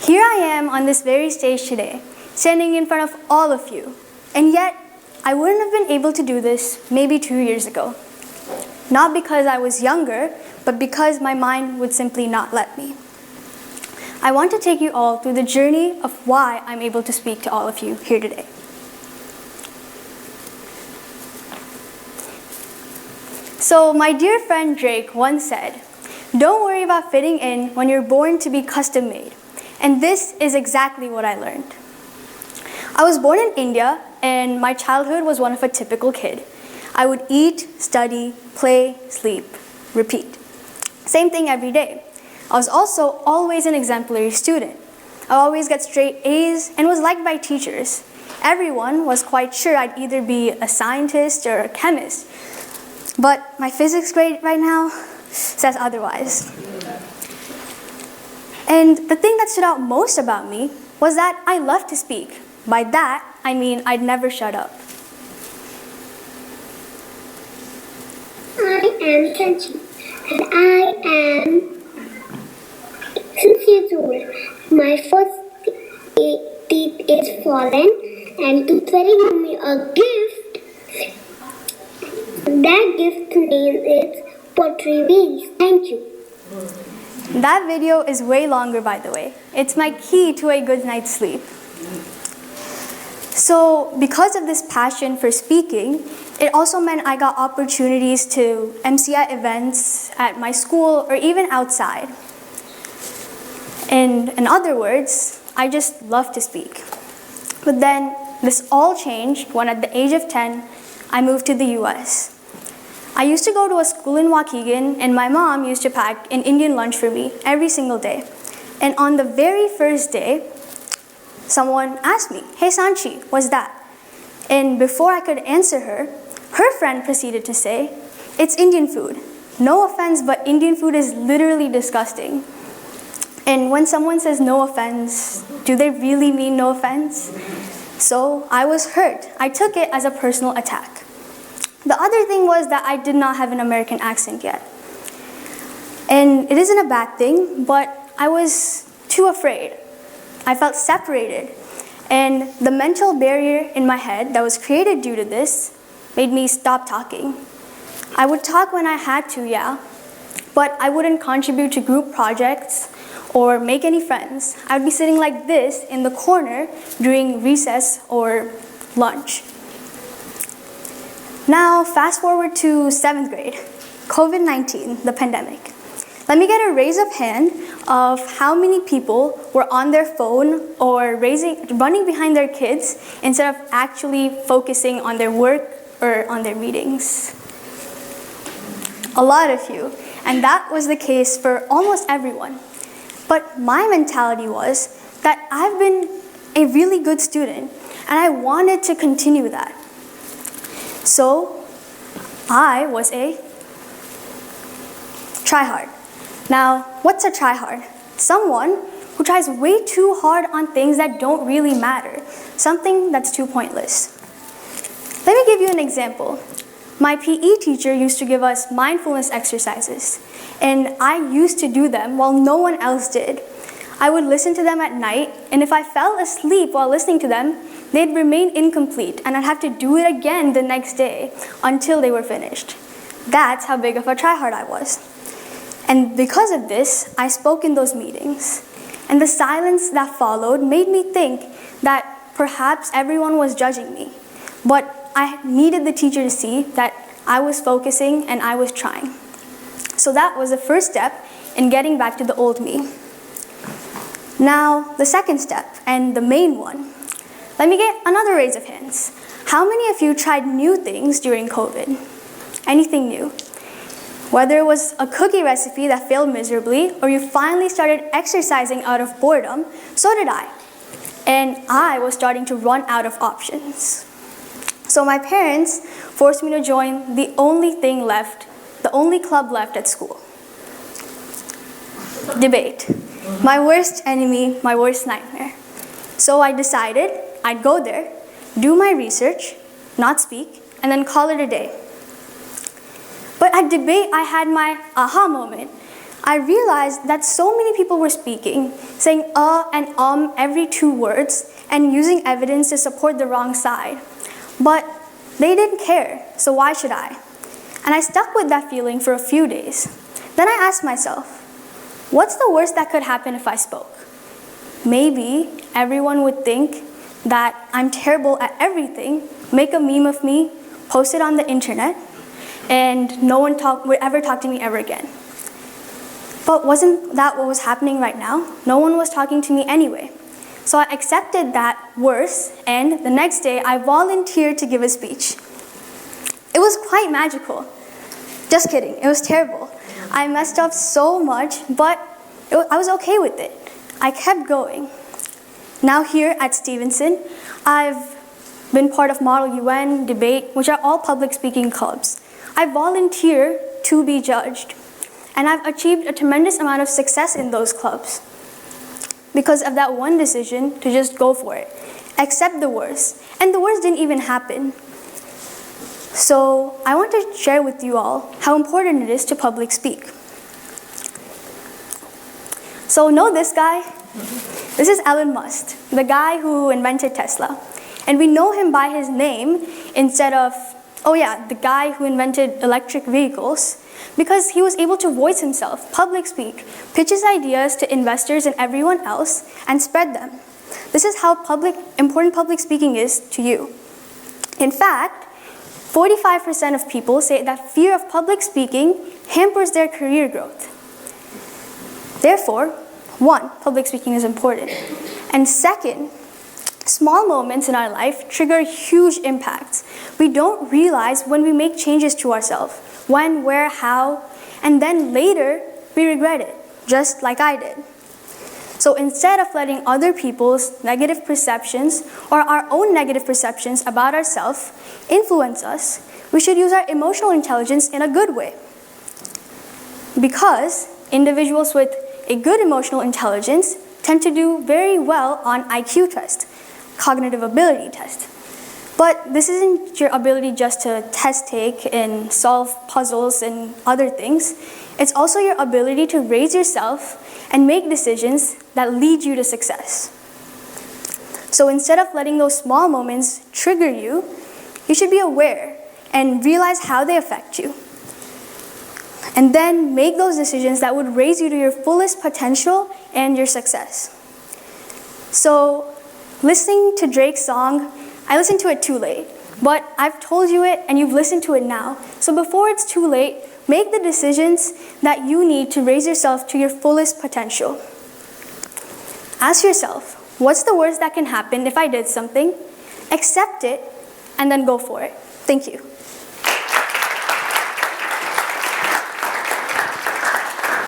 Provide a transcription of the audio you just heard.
Here I am on this very stage today, standing in front of all of you, and yet I wouldn't have been able to do this maybe 2 years ago. Not because I was younger, but because my mind would simply not let me. I want to take you all through the journey of why I'm able to speak to all of you here today. So my dear friend Drake once said, "Don't worry about fitting in when you're born to be custom made." And this is exactly what I learned. I was born in India, and my childhood was one of a typical kid. I would eat, study, play, sleep, repeat. Same thing every day. I was also always an exemplary student. I always got straight A's and was liked by teachers. Everyone was quite sure I'd either be a scientist or a chemist. But my physics grade right now says otherwise. And the thing that stood out most about me was that I loved to speak. By that, I mean I'd never shut up. I am Sanchi, and I am 6 years old. My first teeth is fallen, and Tooth Fairy gave me a gift. That gift name is Pottery Wheels. Thank you. That video is way longer, by the way. It's my key to a good night's sleep. So because of this passion for speaking, it also meant I got opportunities to MC at events at my school or even outside. And in other words, I just love to speak. But then this all changed when at the age of 10, I moved to the US. I used to go to a school in Waukegan, and my mom used to pack an Indian lunch for me every single day. And on the very first day, someone asked me, "Hey Sanchi, what's that?" And before I could answer her, her friend proceeded to say, "It's Indian food. No offense, but Indian food is literally disgusting." And when someone says no offense, do they really mean no offense? So I was hurt. I took it as a personal attack. The other thing was that I did not have an American accent yet. And it isn't a bad thing, but I was too afraid. I felt separated. And the mental barrier in my head that was created due to this made me stop talking. I would talk when I had to, yeah, but I wouldn't contribute to group projects or make any friends. I would be sitting like this in the corner during recess or lunch. Now, fast forward to 7th grade, COVID-19, the pandemic. Let me get a raise of hand of how many people were on their phone or running behind their kids instead of actually focusing on their work or on their meetings. A lot of you, and that was the case for almost everyone. But my mentality was that I've been a really good student, and I wanted to continue that. So I was a tryhard. Now, what's a tryhard? Someone who tries way too hard on things that don't really matter, something that's too pointless. Let me give you an example. My PE teacher used to give us mindfulness exercises, and I used to do them while no one else did. I would listen to them at night, and if I fell asleep while listening to them, they'd remain incomplete, and I'd have to do it again the next day until they were finished. That's how big of a tryhard I was. And because of this, I spoke in those meetings. And the silence that followed made me think that perhaps everyone was judging me. But I needed the teacher to see that I was focusing and I was trying. So that was the first step in getting back to the old me. Now, the second step, and the main one. Let me get another raise of hands. How many of you tried new things during COVID? Anything new? Whether it was a cookie recipe that failed miserably, or you finally started exercising out of boredom, so did I. And I was starting to run out of options. So my parents forced me to join the only thing left, the only club left at school. Debate. My worst enemy, my worst nightmare. So I decided I'd go there, do my research, not speak, and then call it a day. But at debate, I had my aha moment. I realized that so many people were speaking, saying and every 2 words, and using evidence to support the wrong side. But they didn't care, so why should I? And I stuck with that feeling for a few days. Then I asked myself, what's the worst that could happen if I spoke? Maybe everyone would think that I'm terrible at everything, make a meme of me, post it on the internet, and no one would ever talk to me ever again. But wasn't that what was happening right now? No one was talking to me anyway. So I accepted that worse, and the next day I volunteered to give a speech. It was quite magical. Just kidding, it was terrible. I messed up so much, but I was okay with it. I kept going. Now here at Stevenson, I've been part of Model UN, Debate, which are all public speaking clubs. I volunteer to be judged, and I've achieved a tremendous amount of success in those clubs because of that one decision to just go for it, accept the worst, and the worst didn't even happen. So I want to share with you all how important it is to public speak. So know this guy? This is Elon Musk, the guy who invented Tesla. And we know him by his name instead of, the guy who invented electric vehicles, because he was able to voice himself, public speak, pitch his ideas to investors and everyone else, and spread them. This is how important public speaking is to you. In fact, 45% of people say that fear of public speaking hampers their career growth. Therefore, 1, public speaking is important. And second, small moments in our life trigger huge impacts. We don't realize when we make changes to ourselves, when, where, how, and then later we regret it, just like I did. So instead of letting other people's negative perceptions or our own negative perceptions about ourselves influence us, we should use our emotional intelligence in a good way. Because individuals with a good emotional intelligence tend to do very well on IQ test, cognitive ability test. But this isn't your ability just to test take and solve puzzles and other things. It's also your ability to raise yourself and make decisions that lead you to success. So instead of letting those small moments trigger you, you should be aware and realize how they affect you. And then make those decisions that would raise you to your fullest potential and your success. So listening to Drake's song, I listened to it too late, but I've told you it and you've listened to it now. So before it's too late, make the decisions that you need to raise yourself to your fullest potential. Ask yourself, what's the worst that can happen if I did something? Accept it, and then go for it. Thank you.